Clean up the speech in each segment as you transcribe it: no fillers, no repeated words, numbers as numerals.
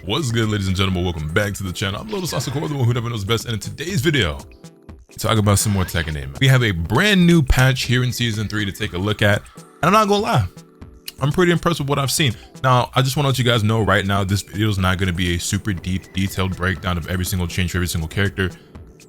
What's good, ladies and gentlemen? Welcome back to the channel. I'm LotusAsakura, the one who never knows best, and in today's video, talk about some more Tekken. We have a brand new patch here in Season 3 to take a look at, and I'm not gonna lie, I'm pretty impressed with what I've seen. Now, I just want to let you guys know right now, this video is not going to be a super deep, detailed breakdown of every single change for every single character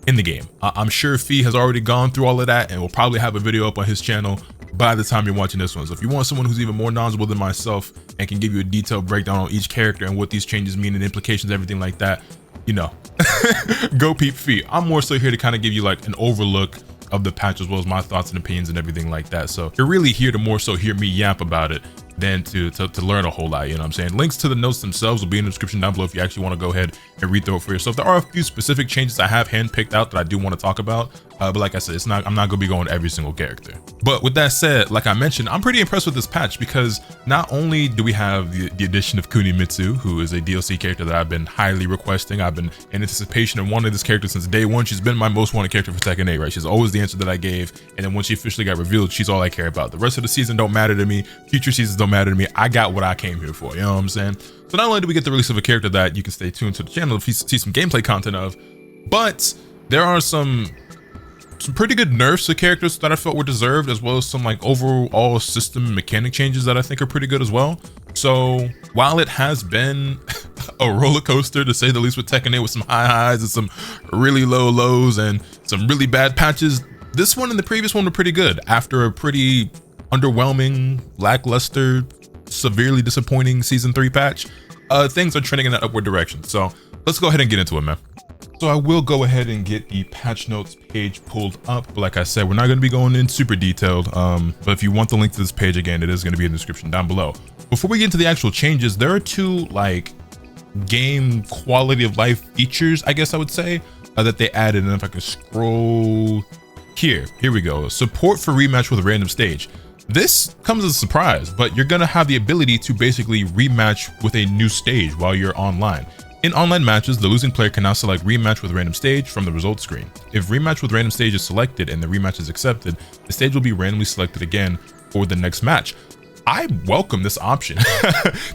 in the game. I'm sure Fee has already gone through all of that and will probably have a video up on his channel by the time you're watching this one. So if you want someone who's even more knowledgeable than myself and can give you a detailed breakdown on each character and what these changes mean and implications, everything like that, you know, go peep Fee. I'm more so here to kind of give you like an overlook of the patch as well as my thoughts and opinions and everything like that. So you're really here to more so hear me yap about it than to learn a whole lot, you know what I'm saying? Links to the notes themselves will be in the description down below if you actually want to go ahead and read through it for yourself. There are a few specific changes I have handpicked out that I do want to talk about, but like I said, I'm not gonna be going every single character. But with that said, like I mentioned, I'm pretty impressed with this patch because not only do we have the addition of Kunimitsu, who is a DLC character that I've been highly requesting. I've been in anticipation of wanting this character since day one. She's been my most wanted character for Tekken 8, right? She's always the answer that I gave, and then when she officially got revealed, she's all I care about. The rest of the season don't matter to me. Future seasons don't matter to me. I got what I came here for, you know what I'm saying? So not only do we get the release of a character that you can stay tuned to the channel if you see some gameplay content of, but there are some pretty good nerfs to characters that I felt were deserved, as well as some like overall system mechanic changes that I think are pretty good as well. So while it has been a roller coaster to say the least with Tekken 8, with some high highs and some really low lows and some really bad patches, this one and the previous one were pretty good after a pretty underwhelming, lackluster, severely disappointing Season 3 patch. Things are trending in that upward direction. So let's go ahead and get into it, man. So I will go ahead and get the patch notes page pulled up. But like I said, we're not going to be going in super detailed. But if you want the link to this page, again, it is going to be in the description down below. Before we get into the actual changes, there are two like game quality of life features, I guess I would say, that they added. And if I can scroll here we go. Support for rematch with a random stage. This comes as a surprise, but you're going to have the ability to basically rematch with a new stage while you're online. In online matches, the losing player can now select rematch with random stage from the results screen. If rematch with random stage is selected and the rematch is accepted, the stage will be randomly selected again for the next match. I welcome this option.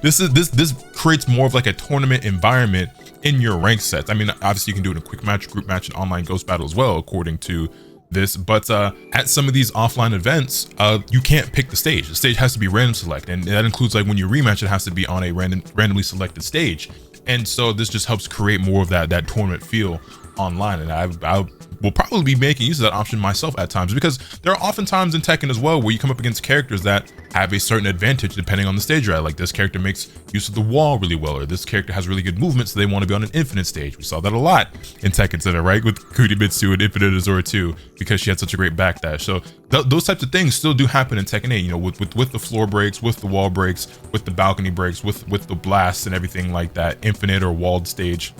This creates more of like a tournament environment in your rank sets. I mean, obviously you can do it in a quick match, group match, and online ghost battle as well, according to this, but at some of these offline events, you can't pick the stage. The stage has to be random select, and that includes like when you rematch, it has to be on a randomly selected stage. And so this just helps create more of that tournament feel online, and I will probably be making use of that option myself at times, because there are often times in Tekken as well where you come up against characters that have a certain advantage depending on the stage you're at. Like this character makes use of the wall really well, or this character has really good movement, so they want to be on an infinite stage. We saw that a lot in Tekken Center, right, with Kunimitsu and Infinite Azura 2, because she had such a great backdash. So those types of things still do happen in Tekken 8, you know, with the floor breaks, with the wall breaks, with the balcony breaks, with the blasts and everything like that, infinite or walled stage.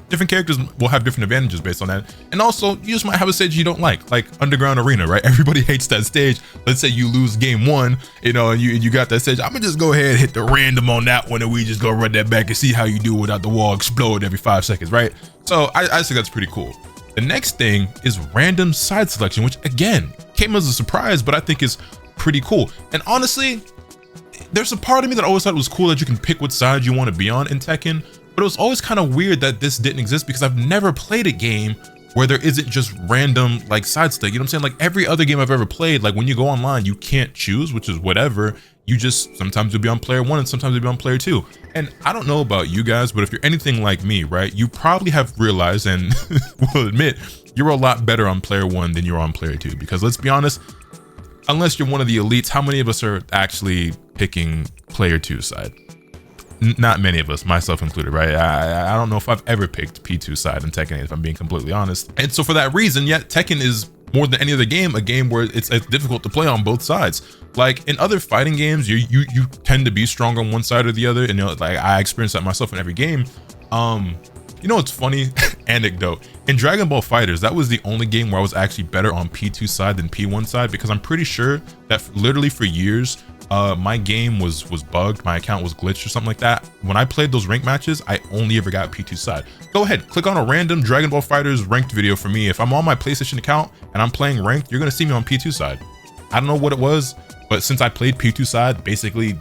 Different characters will have different advantages based on that. And also, you just might have a stage you don't like Underground Arena, right? Everybody hates that stage. Let's say you lose game one, you know, and you got that stage. I'm gonna just go ahead and hit the random on that one, and we just go run that back and see how you do without the wall exploding every 5 seconds, right? So I think that's pretty cool. The next thing is random side selection, which again, came as a surprise, but I think is pretty cool. And honestly, there's a part of me that always thought it was cool that you can pick what side you want to be on in Tekken. But it was always kind of weird that this didn't exist, because I've never played a game where there isn't just random like side stick. You know what I'm saying? Like every other game I've ever played, like when you go online, you can't choose, which is whatever. You just, sometimes you'll be on player 1 and sometimes you'll be on player 2. And I don't know about you guys, but if you're anything like me, right, you probably have realized and will admit you're a lot better on player 1 than you're on player 2. Because let's be honest, unless you're one of the elites, how many of us are actually picking player 2 side? Not many of us, myself included, right? I don't know if I've ever picked P2 side in Tekken 8, if I'm being completely honest. And so for that reason, yeah, Tekken is more than any other game, a game where it's difficult to play on both sides. Like in other fighting games, you tend to be strong on one side or the other, and you know, like I experience that myself in every game. You know, it's funny anecdote. In Dragon Ball FighterZ, that was the only game where I was actually better on P2 side than P1 side, because I'm pretty sure that literally for years, my game was bugged, my account was glitched or something like that. When I played those ranked matches, I only ever got P2 side. Go ahead, click on a random Dragon Ball FighterZ ranked video for me. If I'm on my PlayStation account and I'm playing ranked, you're gonna see me on P2 side. I don't know what it was, but since I played P2 side basically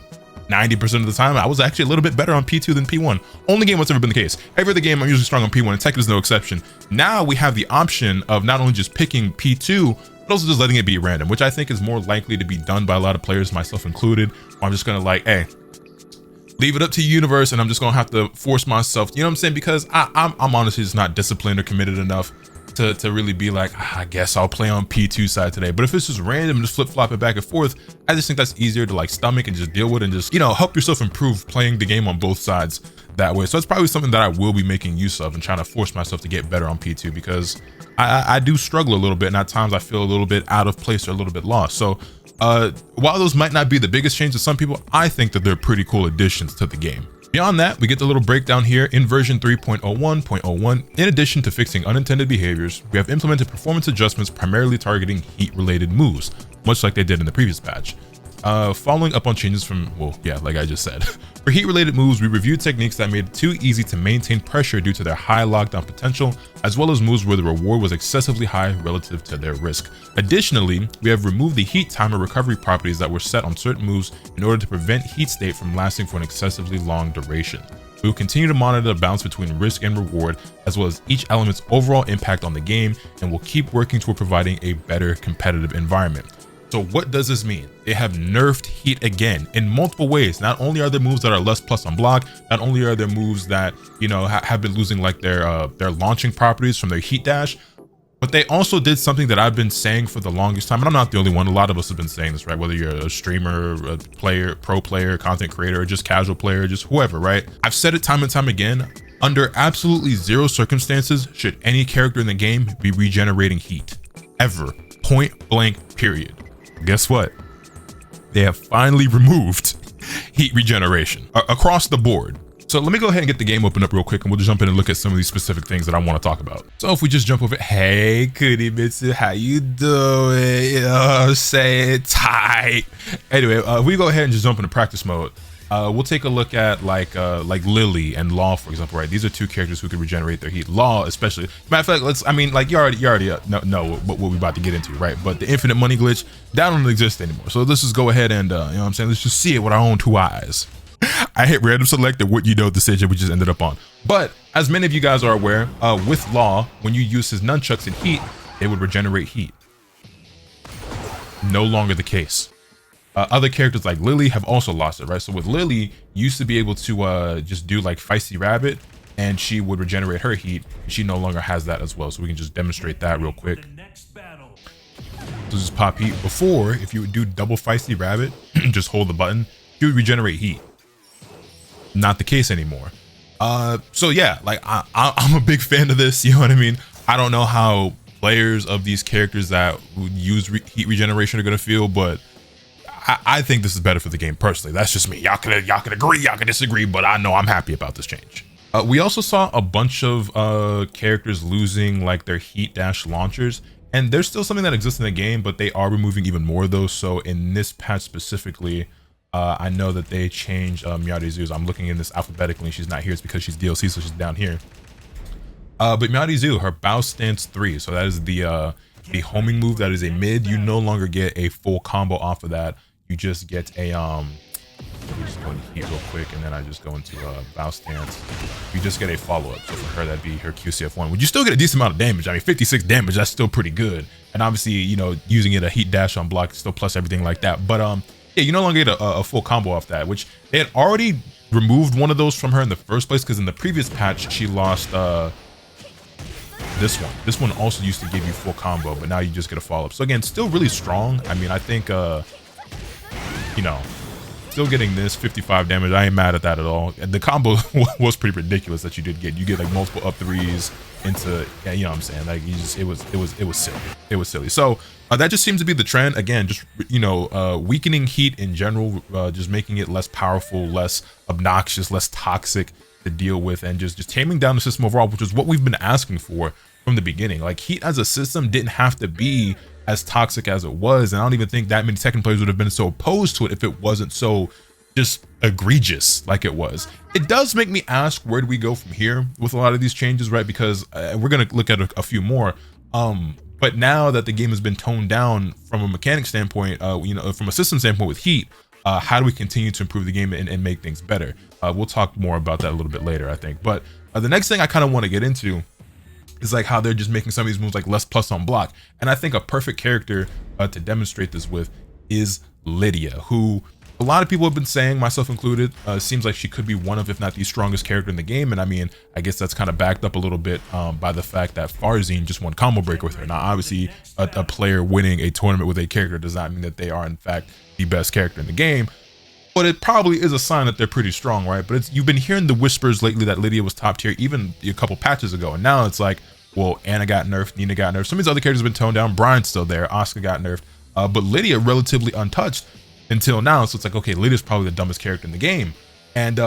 90% of the time, I was actually a little bit better on P2 than P1. Only game that's ever been the case. Every other game, I'm usually strong on P1, and Tekken is no exception. Now we have the option of not only just picking P2, but also just letting it be random, which I think is more likely to be done by a lot of players, myself included. I'm just gonna like, hey, leave it up to the universe, and I'm just gonna have to force myself, you know what I'm saying? Because I'm honestly just not disciplined or committed enough to really be like, I guess I'll play on P2 side today. But if it's just random and just flip-flop it back and forth, I just think that's easier to like stomach and just deal with, and just, you know, help yourself improve playing the game on both sides that way. So it's probably something that I will be making use of and trying to force myself to get better on P2, because I do struggle a little bit, and at times I feel a little bit out of place or a little bit lost. So while those might not be the biggest change to some people, I think that they're pretty cool additions to the game. Beyond that, we get the little breakdown here in version 3.01.01. In addition to fixing unintended behaviors, we have implemented performance adjustments primarily targeting heat-related moves, much like they did in the previous patch. Following up on changes from, well, yeah, like I just said. For heat-related moves, we reviewed techniques that made it too easy to maintain pressure due to their high lockdown potential, as well as moves where the reward was excessively high relative to their risk. Additionally, we have removed the heat timer recovery properties that were set on certain moves in order to prevent heat state from lasting for an excessively long duration. We will continue to monitor the balance between risk and reward, as well as each element's overall impact on the game, and will keep working toward providing a better competitive environment. So what does this mean? They have nerfed heat again in multiple ways. Not only are there moves that are less plus on block, not only are there moves that, you know, have been losing like their launching properties from their heat dash, but they also did something that I've been saying for the longest time, and I'm not the only one. A lot of us have been saying this, right? Whether you're a streamer, a player, pro player, content creator, or just casual player, just whoever, right? I've said it time and time again. Under absolutely zero circumstances should any character in the game be regenerating heat. Ever. Point blank, period. Guess what? They have finally removed heat regeneration across the board. So let me go ahead and get the game open up real quick, and we'll just jump in and look at some of these specific things that I want to talk about. So if we just jump over, hey, Kurimitsu, how you doing? You know what I'm saying? Tight. Anyway, we go ahead and just jump into practice mode. We'll take a look at like Lily and Law, for example, right? These are two characters who can regenerate their heat. Law, especially. Matter of fact, I mean, like you already know what we're about to get into, right? But the infinite money glitch, that don't exist anymore. So let's just go ahead and, you know what I'm saying? Let's just see it with our own two eyes. I hit random select and what you know decision we just ended up on. But as many of you guys are aware, with Law, when you use his nunchucks in heat, they would regenerate heat. No longer the case. Other characters like Lily have also lost it, right? So with Lily, you used to be able to just do like Feisty Rabbit, and she would regenerate her heat. She no longer has that as well, so we can just demonstrate that real quick. So just pop heat. Before, if you would do double Feisty Rabbit, just hold the button, you would regenerate heat. Not the case anymore. So yeah, like I'm a big fan of this, you know what I mean? I don't know how players of these characters that would use heat regeneration are gonna feel, but I think this is better for the game personally. That's just me. Y'all can agree, y'all can disagree, but I know I'm happy about this change. We also saw a bunch of characters losing like their heat dash launchers, and there's still something that exists in the game, but they are removing even more of those. So in this patch specifically, I know that they changed Miyadizu's. I'm looking in this alphabetically, and she's not here. It's because she's DLC, so she's down here. But Miyadizu, her bow stance 3, so that is the homing move. That is a mid. You no longer get a full combo off of that. You just get a let me just go into heat real quick, and then I just go into bow stance. You just get a follow-up. So for her, that'd be her QCF1. Would you still get a decent amount of damage? I mean, 56 damage, that's still pretty good. And obviously, you know, using it a heat dash on block, still plus everything like that. But yeah, you no longer get a full combo off that, which they had already removed one of those from her in the first place, because in the previous patch, she lost this one. This one also used to give you full combo, but now you just get a follow-up. So again, still really strong. I mean, I think, you know, still getting this 55 damage, I ain't mad at that at all. And the combo was pretty ridiculous that you did get. You get like multiple up threes into, yeah, you know what I'm saying? Like you just, it was silly. It was silly. So that just seems to be the trend. Again, just, you know, weakening heat in general, just making it less powerful, less obnoxious, less toxic to deal with, and just taming down the system overall, which is what we've been asking for from the beginning. Like heat as a system didn't have to be as toxic as it was, and I don't even think that many Tekken players would have been so opposed to it if it wasn't so just egregious like it was. It does make me ask, where do we go from here with a lot of these changes, right? Because we're gonna look at a few more, but now that the game has been toned down from a mechanic standpoint, you know, from a system standpoint with heat, how do we continue to improve the game and make things better? We'll talk more about that a little bit later, I think. But the next thing I kind of want to get into is like how they're just making some of these moves like less plus on block. And I think a perfect character to demonstrate this with is Lydia, who a lot of people have been saying, myself included, seems like she could be one of, if not the strongest character in the game. And I mean, I guess that's kind of backed up a little bit by the fact that Farzine just won Combo Breaker with her. Now, obviously, a player winning a tournament with a character does not mean that they are, in fact, the best character in the game. But it probably is a sign that they're pretty strong, right? But you've been hearing the whispers lately that Lydia was top tier even a couple patches ago. And now it's like, well, Anna got nerfed, Nina got nerfed. Some of these other characters have been toned down. Brian's still there. Oscar got nerfed. But Lydia relatively untouched until now. So it's like, okay, Lydia's probably the dumbest character in the game. And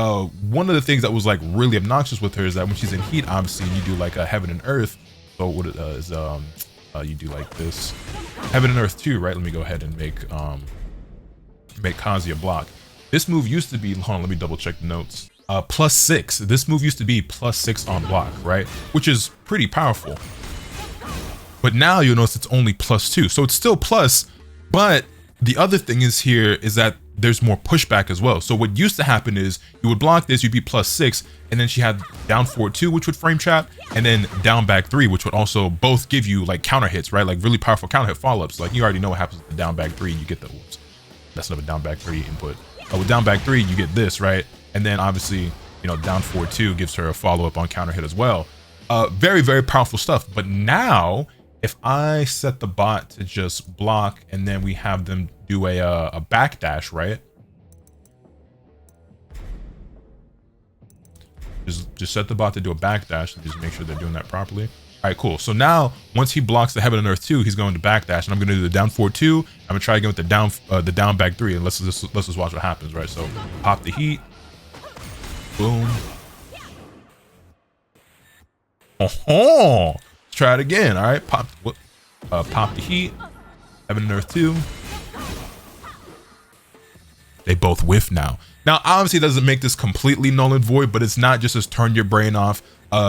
one of the things that was like really obnoxious with her is that when she's in heat, obviously you do like a heaven and earth. So what it is, you do like this heaven and earth too, right? Let me go ahead and make Kazuya block. This move used to be, hold on, let me double check the notes. +6. This move used to be +6 on block, right? Which is pretty powerful. But now you'll notice it's only +2. So it's still plus, but the other thing is that there's more pushback as well. So what used to happen is you would block this, you'd be +6, and then she had down forward 2, which would frame trap, and then down back 3, which would also both give you like counter hits, right? Like really powerful counter hit follow-ups. Like you already know what happens with the down back 3, you get the, oops, that's not a down back 3 input. With down back 3, you get this, right? And then obviously, you know, down forward 2 gives her a follow-up on counter hit as well. Very, very powerful stuff. But now, if I set the bot to just block and then we have them do a backdash, right? Just set the bot to do a backdash and just make sure they're doing that properly. All right, cool. So now, once he blocks the heaven and earth 2, he's going to backdash, and I'm going to do the down forward 2. I'm going to try again with the down back 3, and let's just watch what happens, right? So pop the heat, boom. Oh, let's try it again. All right, pop the heat, heaven and earth 2. They both whiff now. Now, obviously, it doesn't make this completely null and void, but it's not just as turn your brain off.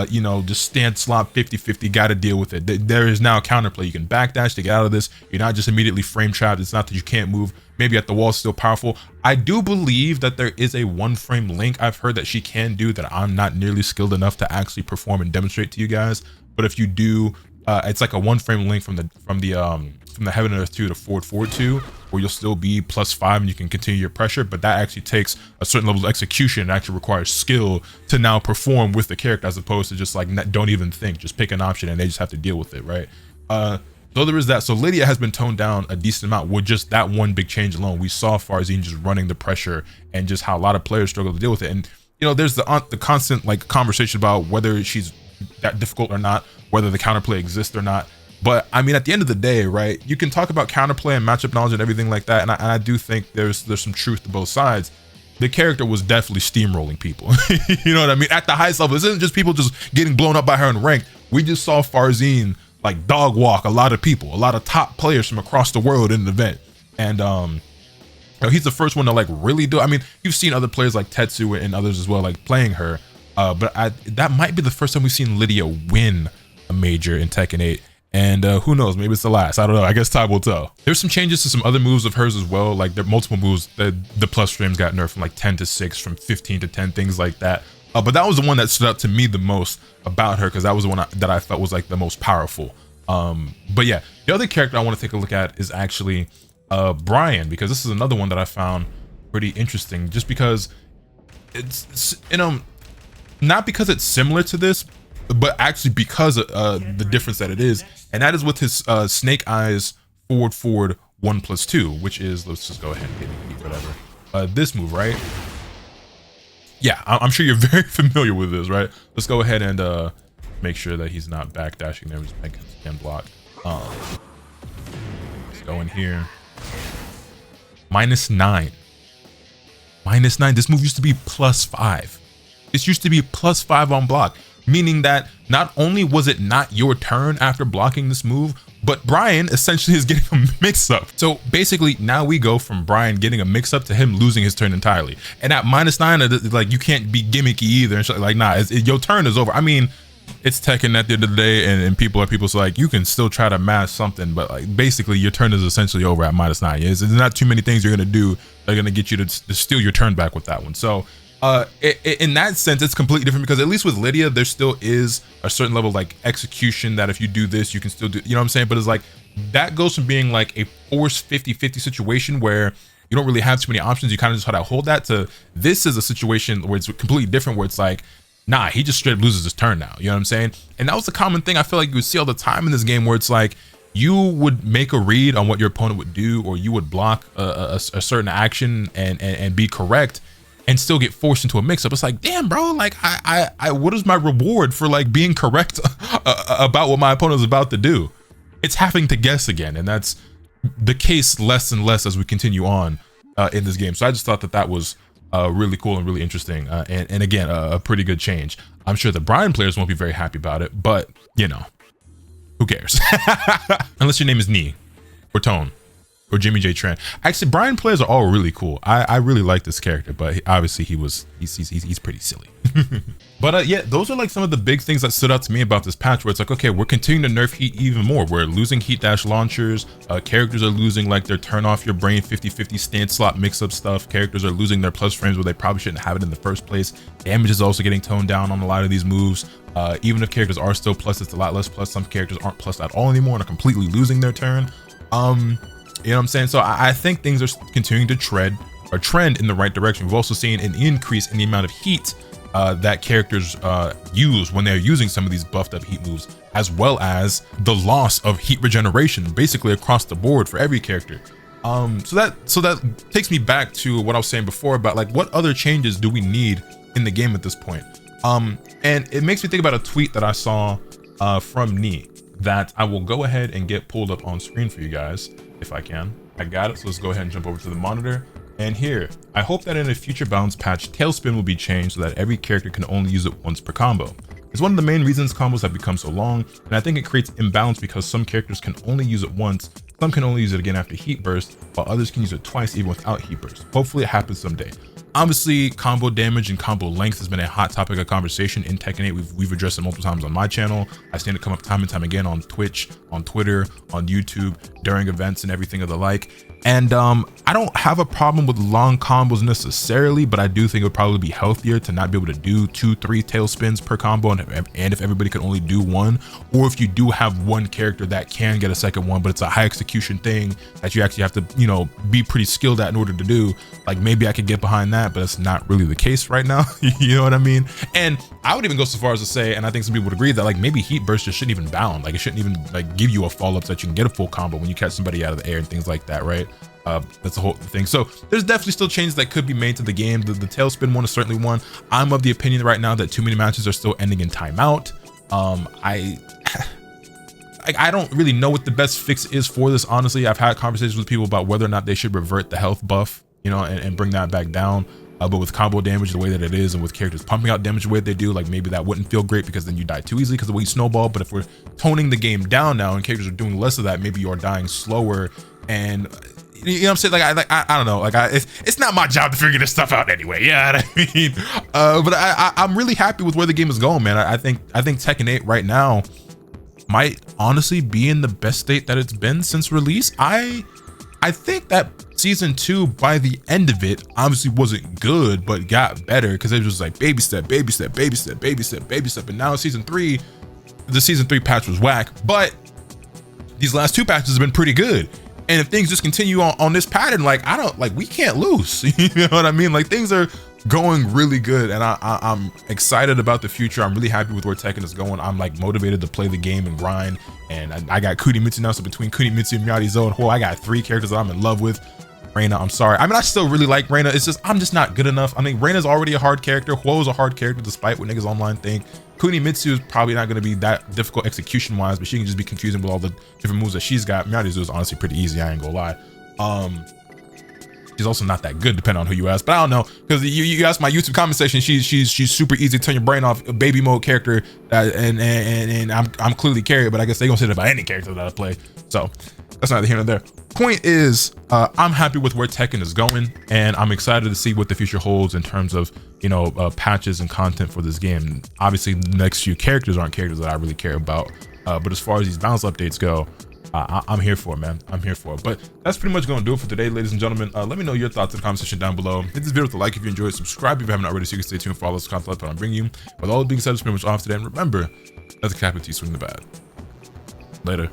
You know, just stand slot 50-50, gotta deal with it. There is now counterplay. You can backdash to get out of this. You're not just immediately frame trapped. It's not that you can't move. Maybe at the wall, still powerful. I do believe that there is a one frame link I've heard that she can do that I'm not nearly skilled enough to actually perform and demonstrate to you guys. But if you do, it's like a one frame link from the heaven and earth 2 to forward 2, where you'll still be +5 and you can continue your pressure, but that actually takes a certain level of execution and actually requires skill to now perform with the character, as opposed to just like don't even think, just pick an option and they just have to deal with it, right? So there is that. So Lydia has been toned down a decent amount with just that one big change alone. We saw Farzine just running the pressure and just how a lot of players struggle to deal with it. And you know, there's the constant like conversation about whether she's that difficult or not, whether the counterplay exists or not. But I mean, at the end of the day, right, you can talk about counterplay and matchup knowledge and everything like that, and I do think there's some truth to both sides. The character was definitely steamrolling people. You know what I mean? At the highest level, this isn't just people just getting blown up by her in ranked. We just saw Farzine like dog walk a lot of people, a lot of top players from across the world in an event. And you know, he's the first one to like really do. I mean, you've seen other players like Tetsu and others as well, like playing her. But that might be the first time we've seen Lydia win a major in Tekken 8. And who knows, maybe it's the last. I don't know. I guess time will tell. There's some changes to some other moves of hers as well. Like there are multiple moves that the plus frames got nerfed from like 10 to 6, from 15 to 10, things like that. But that was the one that stood out to me the most about her, because that was the one that I felt was like the most powerful. But yeah, the other character I want to take a look at is actually Brian, because this is another one that I found pretty interesting, just because it's, you know, not because it's similar to this, but actually because of the difference that it is, and that is with his Snake Eyes forward 1+2, which is, let's just go ahead and hit whatever. This move, right? Yeah, I'm sure you're very familiar with this, right? Let's go ahead and make sure that he's not backdashing there. Just make him block. Let's go in here. -9. -9. This move used to be +5. This used to be +5 on block, meaning that not only was it not your turn after blocking this move, but Brian essentially is getting a mix-up. So basically, now we go from Brian getting a mix-up to him losing his turn entirely. And at -9, like, you can't be gimmicky either. And like, nah, your turn is over. I mean, it's Tekken at the end of the day, and people are so like you can still try to mash something, but like basically your turn is essentially over at -9. There's not too many things you're gonna do that are gonna get you to steal your turn back with that one. So in that sense, it's completely different because at least with Lydia, there still is a certain level of like execution that if you do this, you can still do, you know what I'm saying? But it's like that goes from being like a forced 50-50 situation where you don't really have too many options. You kind of just how to hold that to this is a situation where it's completely different, where it's like, nah, he just straight up loses his turn now. You know what I'm saying? And that was the common thing I feel like you would see all the time in this game, where it's like you would make a read on what your opponent would do, or you would block a certain action and be correct and still get forced into a mix-up. It's like, damn, bro, like I what is my reward for like being correct about what my opponent is about to do? It's having to guess again, and that's the case less and less as we continue on in this game. So I just thought that was really cool and really interesting, and again a pretty good change. I'm sure the Brian players won't be very happy about it, but you know, who cares? Unless your name is Nee or Tone or Jimmy J Tran. Actually, Brian players are all really cool. I really like this character, but obviously he's pretty silly. But yeah, those are like some of the big things that stood out to me about this patch, where it's like, okay, we're continuing to nerf heat even more. We're losing heat dash launchers. Characters are losing like their turn off your brain 50-50 stance slot mix-up stuff. Characters are losing their plus frames where they probably shouldn't have it in the first place. Damage is also getting toned down on a lot of these moves. Even if characters are still plus, it's a lot less plus. Some characters aren't plus at all anymore and are completely losing their turn. You know what I'm saying? So I think things are continuing to trend in the right direction. We've also seen an increase in the amount of heat that characters use when they're using some of these buffed up heat moves, as well as the loss of heat regeneration basically across the board for every character. So that takes me back to what I was saying before about like what other changes do we need in the game at this point. And it makes me think about a tweet that I saw from Nee that I will go ahead and get pulled up on screen for you guys if I can. I got it, so let's go ahead and jump over to the monitor. And here, I hope that in a future balance patch, Tailspin will be changed so that every character can only use it once per combo. It's one of the main reasons combos have become so long, and I think it creates imbalance because some characters can only use it once, some can only use it again after heat burst, while others can use it twice even without heat burst. Hopefully it happens someday. Obviously, combo damage and combo length has been a hot topic of conversation in Tekken 8. We've addressed it multiple times on my channel. I've seen it come up time and time again on Twitch, on Twitter, on YouTube, during events and everything of the like. And I don't have a problem with long combos necessarily, but I do think it would probably be healthier to not be able to do 2-3 tail spins per combo, and if everybody could only do one, or if you do have one character that can get a second one, but it's a high execution thing that you actually have to, you know, be pretty skilled at in order to do, like maybe I could get behind that, but it's not really the case right now. You know what I mean? And I would even go so far as to say, and I think some people would agree, that like maybe heat burst just shouldn't even bound, like it shouldn't even like give you a follow up so that you can get a full combo when you catch somebody out of the air and things like that, right? That's the whole thing. So there's definitely still changes that could be made to the game. The tailspin one is certainly one. I'm of the opinion right now that too many matches are still ending in timeout. I don't really know what the best fix is for this, honestly. I've had conversations with people about whether or not they should revert the health buff, you know, and bring that back down. But with combo damage the way that it is, and with characters pumping out damage the way they do, like maybe that wouldn't feel great because then you die too easily because of the way you snowball. But if we're toning the game down now and characters are doing less of that, maybe you're dying slower. And you know what I'm saying? I don't know. Like it's not my job to figure this stuff out anyway. Yeah, you know what I mean. But I'm really happy with where the game is going, man. I think Tekken 8 right now might honestly be in the best state that it's been since release. I think that season 2 by the end of it obviously wasn't good, but got better because it was just like baby step, baby step, baby step, baby step, baby step. And now season 3, the season 3 patch was whack, but these last 2 patches have been pretty good. And if things just continue on this pattern, like we can't lose. You know what I mean? Like things are going really good, and I'm excited about the future. I'm really happy with where Tekken is going. I'm like motivated to play the game and grind. And I got Kunimitsu now, so between Kunimitsu and Miyagi-Zo and Ho, I got 3 characters that I'm in love with. Reina, I'm sorry. I mean, I still really like Reina. It's just I'm just not good enough. I mean, Reina's already a hard character. Huo's a hard character, despite what niggas online think. Kunimitsu is probably not going to be that difficult execution wise, but she can just be confusing with all the different moves that she's got. Miyagi-Zo is honestly pretty easy, I ain't gonna lie. She's also not that good, depending on who you ask. But I don't know, because you ask my YouTube comment section, she's super easy to turn your brain off, a baby mode character, and I'm clearly carried. But I guess they gonna say that about any character that I play. So That's neither here nor there. Point is, I'm happy with where Tekken is going, and I'm excited to see what the future holds in terms of, you know, patches and content for this game. Obviously, the next few characters aren't characters that I really care about, but as far as these balance updates go, I'm here for it, man. I'm here for it. But that's pretty much going to do it for today, ladies and gentlemen. Let me know your thoughts in the comment section down below. Hit this video with a like if you enjoyed. Subscribe if you haven't already, so you can stay tuned for all this content that I'm bringing you. With all being said, it's pretty much off today. And remember, let the capital swing the bad. Later.